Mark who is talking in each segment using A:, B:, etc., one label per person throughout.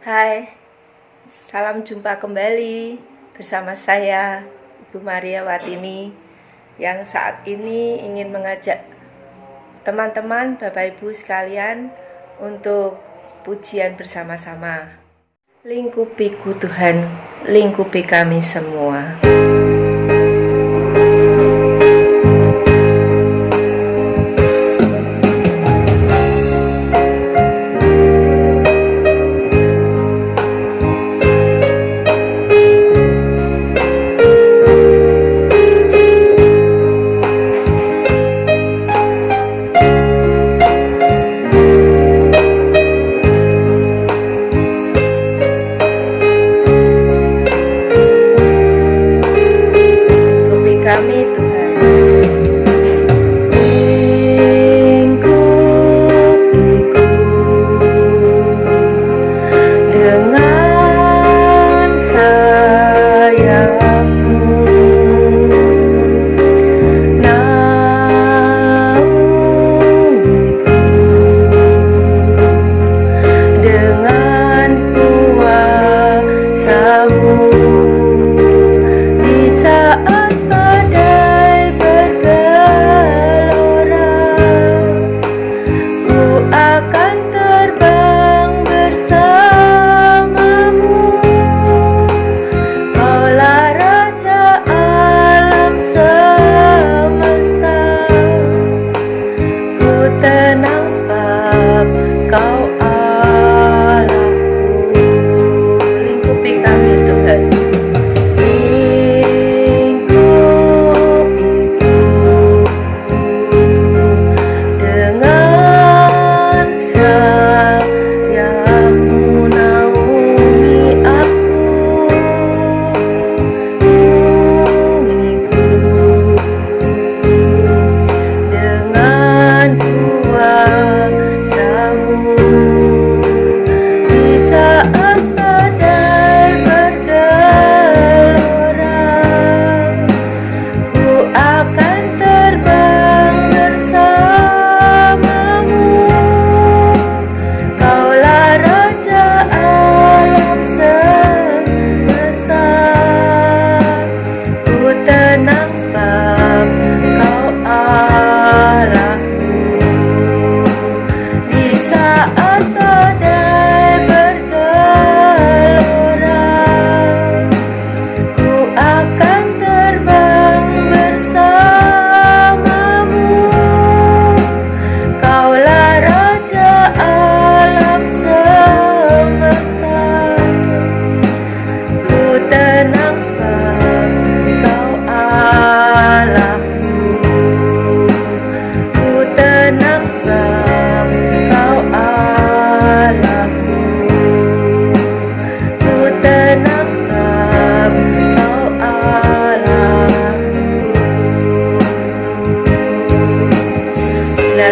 A: Hai, salam jumpa kembali bersama saya Ibu Maria Watini yang saat ini ingin mengajak teman-teman Bapak Ibu sekalian untuk pujian bersama-sama. Lingkupiku Tuhan, lingkupi kami semua. Kami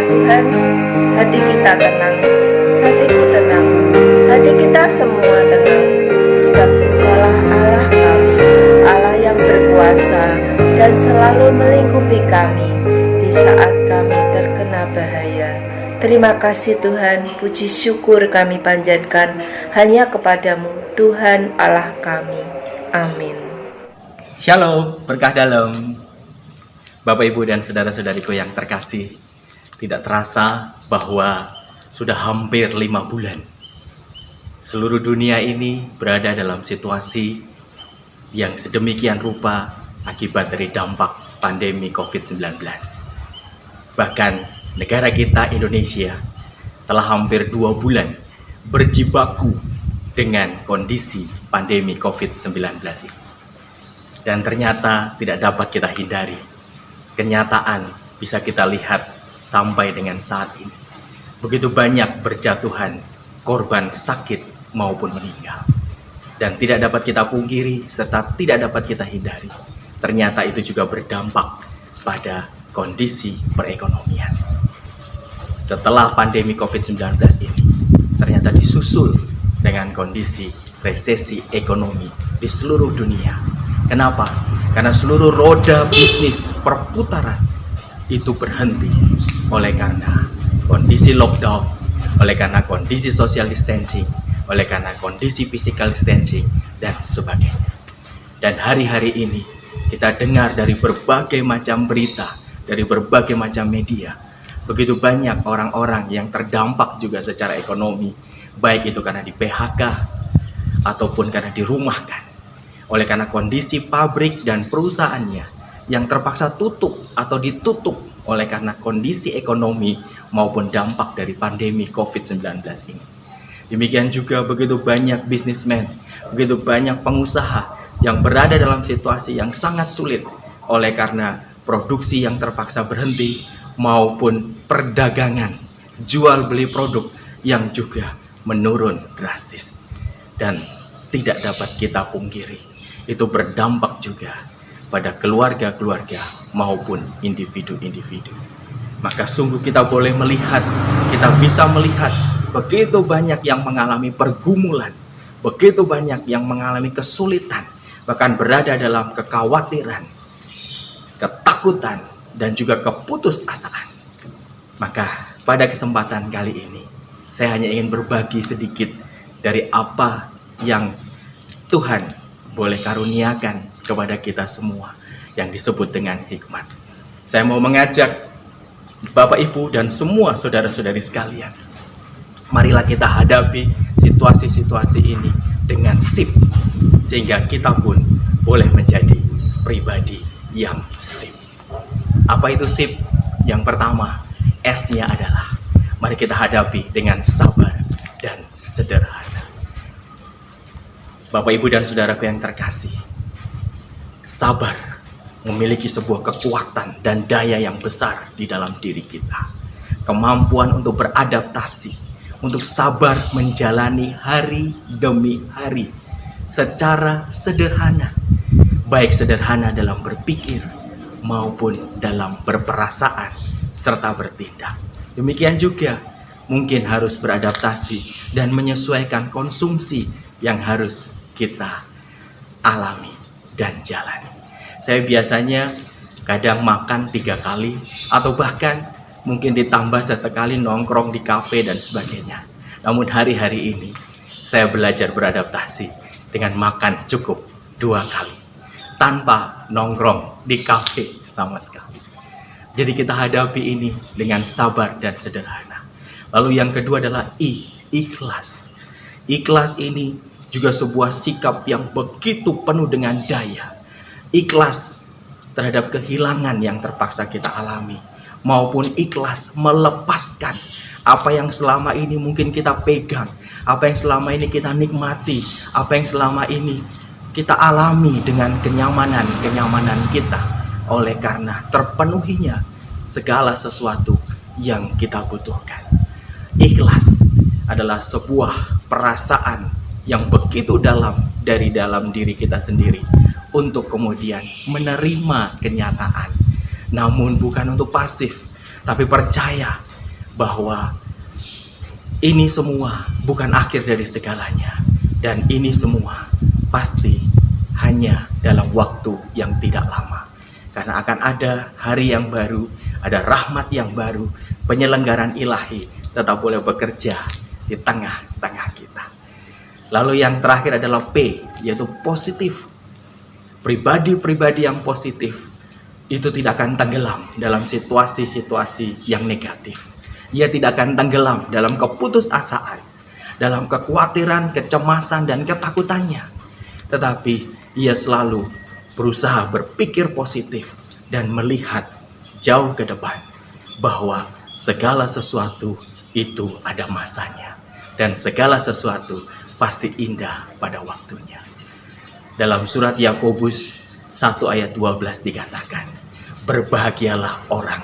A: Tuhan, hati kita tenang, hatiku tenang, hati kita semua tenang, sebab Dialah Allah kami, Allah yang berkuasa dan selalu melingkupi kami di saat kami terkena bahaya. Terima kasih Tuhan, puji syukur kami panjatkan hanya kepadamu, Tuhan Allah kami. Amin.
B: Shalom, berkah dalam. Bapak, Ibu, dan saudara-saudariku yang terkasih, tidak terasa bahwa sudah hampir 5 bulan seluruh dunia ini berada dalam situasi yang sedemikian rupa akibat dari dampak pandemi COVID-19. Bahkan negara kita Indonesia telah hampir 2 bulan berjibaku dengan kondisi pandemi COVID-19 ini. Dan ternyata tidak dapat kita hindari. Kenyataan bisa kita lihat sampai dengan saat ini. Begitu banyak berjatuhan korban sakit maupun meninggal. Dan tidak dapat kita pungkiri serta tidak dapat kita hindari. Ternyata itu juga berdampak pada kondisi perekonomian. Setelah pandemi COVID-19 ini, ternyata disusul dengan kondisi resesi ekonomi di seluruh dunia. Kenapa? Karena seluruh roda bisnis perputaran itu berhenti oleh karena kondisi lockdown, oleh karena kondisi social distancing, oleh karena kondisi physical distancing dan sebagainya. Dan hari-hari ini kita dengar dari berbagai macam berita, dari berbagai macam media, begitu banyak orang-orang yang terdampak juga secara ekonomi, baik itu karena di PHK ataupun karena dirumahkan. Oleh karena kondisi pabrik dan perusahaannya yang terpaksa tutup atau ditutup oleh karena kondisi ekonomi maupun dampak dari pandemi COVID-19 ini. Demikian juga begitu banyak bisnismen, begitu banyak pengusaha yang berada dalam situasi yang sangat sulit oleh karena produksi yang terpaksa berhenti maupun perdagangan, jual beli produk yang juga menurun drastis. Dan tidak dapat kita pungkiri, itu berdampak juga pada keluarga-keluarga maupun individu-individu. Maka sungguh kita boleh melihat, kita bisa melihat begitu banyak yang mengalami pergumulan, begitu banyak yang mengalami kesulitan, bahkan berada dalam kekhawatiran, ketakutan, dan juga keputusasaan. Maka pada kesempatan kali ini, saya hanya ingin berbagi sedikit dari apa yang Tuhan boleh karuniakan kepada kita semua yang disebut dengan hikmat. Saya mau mengajak Bapak Ibu dan semua saudara-saudari sekalian, marilah kita hadapi situasi-situasi ini dengan sip, sehingga kita pun boleh menjadi pribadi yang sip. Apa itu sip? Yang pertama, S-nya adalah mari kita hadapi dengan sabar dan sederhana. Bapak, Ibu, dan saudaraku yang terkasih, sabar memiliki sebuah kekuatan dan daya yang besar di dalam diri kita. Kemampuan untuk beradaptasi, untuk sabar menjalani hari demi hari secara sederhana, baik sederhana dalam berpikir maupun dalam berperasaan serta bertindak. Demikian juga mungkin harus beradaptasi dan menyesuaikan konsumsi yang harus kita alami dan jalani. Saya biasanya kadang makan 3 kali atau bahkan mungkin ditambah sesekali nongkrong di kafe dan sebagainya. Namun hari-hari ini saya belajar beradaptasi dengan makan cukup 2 kali tanpa nongkrong di kafe sama sekali. Jadi kita hadapi ini dengan sabar dan sederhana. Lalu yang kedua adalah ikhlas. Ikhlas ini juga sebuah sikap yang begitu penuh dengan daya. Ikhlas terhadap kehilangan yang terpaksa kita alami, maupun ikhlas melepaskan apa yang selama ini mungkin kita pegang, apa yang selama ini kita nikmati, apa yang selama ini kita alami dengan kenyamanan kita, oleh karena terpenuhinya segala sesuatu yang kita butuhkan. Ikhlas adalah sebuah perasaan yang begitu dalam dari dalam diri kita sendiri untuk kemudian menerima kenyataan, namun bukan untuk pasif, tapi percaya bahwa ini semua bukan akhir dari segalanya, dan ini semua pasti hanya dalam waktu yang tidak lama, karena akan ada hari yang baru, ada rahmat yang baru, penyelenggaran ilahi tetap boleh bekerja di tengah-tengah kita. Lalu yang terakhir adalah P, yaitu positif. Pribadi-pribadi yang positif itu tidak akan tenggelam dalam situasi-situasi yang negatif. Ia tidak akan tenggelam dalam keputusasaan, dalam kekhawatiran, kecemasan, dan ketakutannya. Tetapi ia selalu berusaha berpikir positif dan melihat jauh ke depan bahwa segala sesuatu itu ada masanya dan segala sesuatu pasti indah pada waktunya. Dalam surat Yakobus 1 ayat 12 dikatakan, berbahagialah orang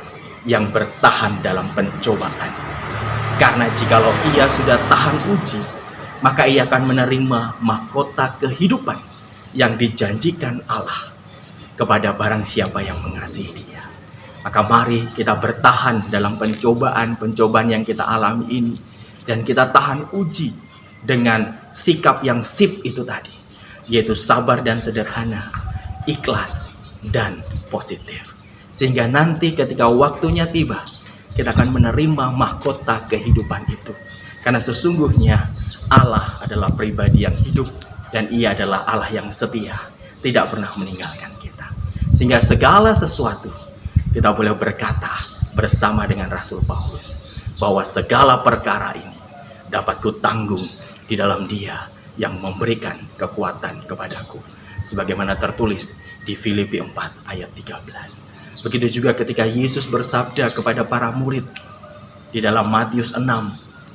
B: yang bertahan dalam pencobaan, karena jikalau ia sudah tahan uji, maka ia akan menerima mahkota kehidupan yang dijanjikan Allah kepada barang siapa yang mengasihi Dia. Maka mari kita bertahan dalam pencobaan yang kita alami ini, dan kita tahan uji dengan sikap yang sip itu tadi, yaitu sabar dan sederhana, ikhlas dan positif. Sehingga nanti ketika waktunya tiba, kita akan menerima mahkota kehidupan itu. Karena sesungguhnya Allah adalah pribadi yang hidup dan Ia adalah Allah yang setia, tidak pernah meninggalkan kita. Sehingga segala sesuatu kita boleh berkata bersama dengan Rasul Paulus bahwa segala perkara ini dapat kutanggung di dalam Dia yang memberikan kekuatan kepadaku, sebagaimana tertulis di Filipi 4 ayat 13. Begitu juga ketika Yesus bersabda kepada para murid di dalam Matius 6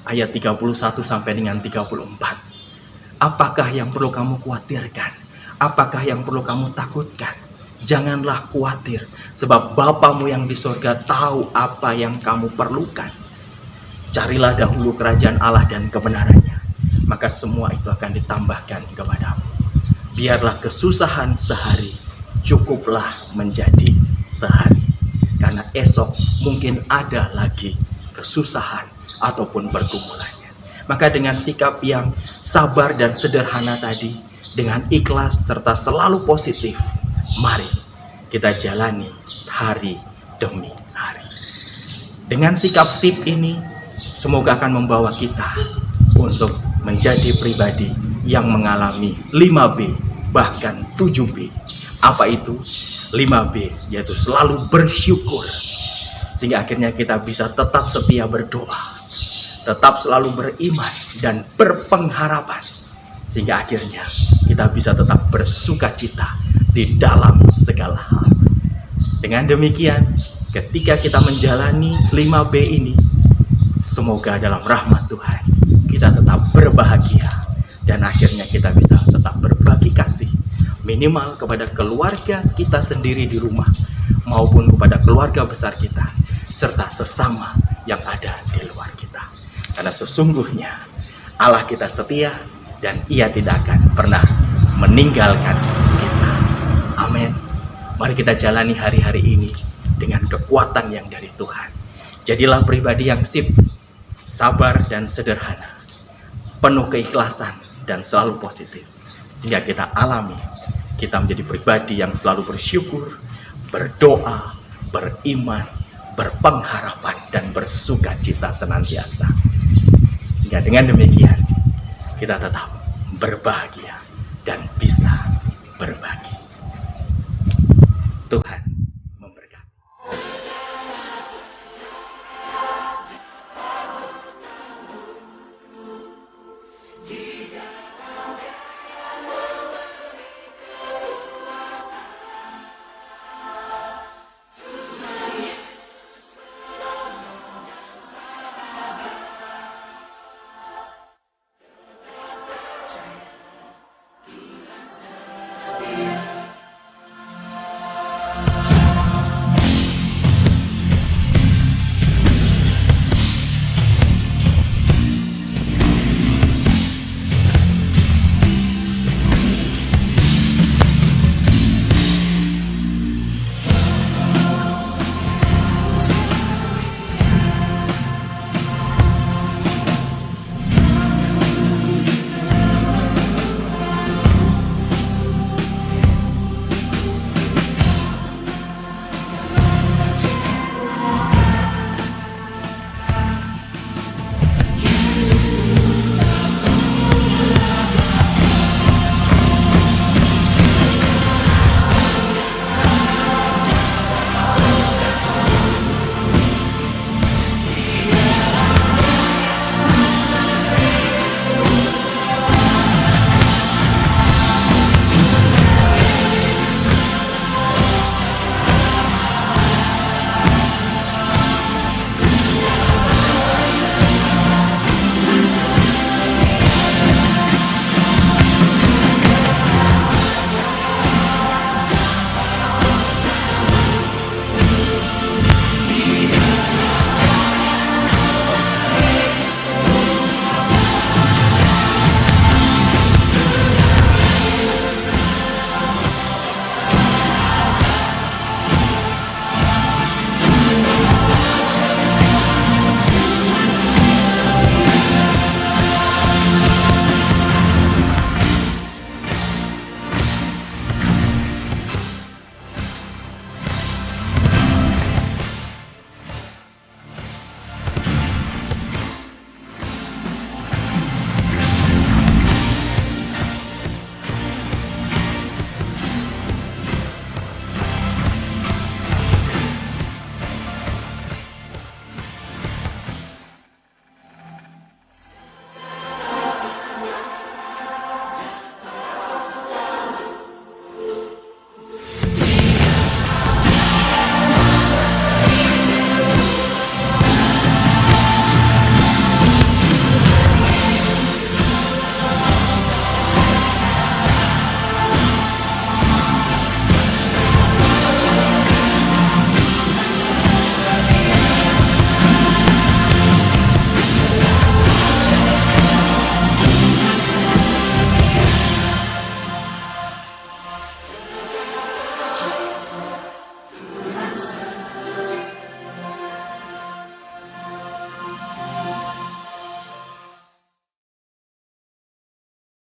B: ayat 31 sampai dengan 34. Apakah yang perlu kamu khawatirkan? Apakah yang perlu kamu takutkan? Janganlah khawatir, sebab Bapamu yang di surga tahu apa yang kamu perlukan. Carilah dahulu kerajaan Allah dan kebenarannya, maka semua itu akan ditambahkan kepadamu. Biarlah kesusahan sehari cukuplah menjadi sehari, karena esok mungkin ada lagi kesusahan ataupun pergumulannya. Maka dengan sikap yang sabar dan sederhana tadi, dengan ikhlas serta selalu positif, mari kita jalani hari demi hari. Dengan sikap sip ini, semoga akan membawa kita untuk menjadi pribadi yang mengalami 5B, bahkan 7B. Apa itu? 5B, yaitu selalu bersyukur. Sehingga akhirnya kita bisa tetap setia berdoa, tetap selalu beriman dan berpengharapan. Sehingga akhirnya kita bisa tetap bersuka cita di dalam segala hal. Dengan demikian, ketika kita menjalani 5B ini, semoga dalam rahmat Tuhan kita tetap berbahagia dan akhirnya kita bisa tetap berbagi kasih, minimal kepada keluarga kita sendiri di rumah maupun kepada keluarga besar kita serta sesama yang ada di luar kita. Karena sesungguhnya Allah kita setia dan Ia tidak akan pernah meninggalkan kita. Amin. Mari kita jalani hari-hari ini dengan kekuatan yang dari Tuhan. Jadilah pribadi yang sip, sabar dan sederhana, penuh keikhlasan dan selalu positif. Sehingga kita alami, kita menjadi pribadi yang selalu bersyukur, berdoa, beriman, berpengharapan dan bersuka cita senantiasa. Sehingga dengan demikian kita tetap berbahagia dan bisa berbagi.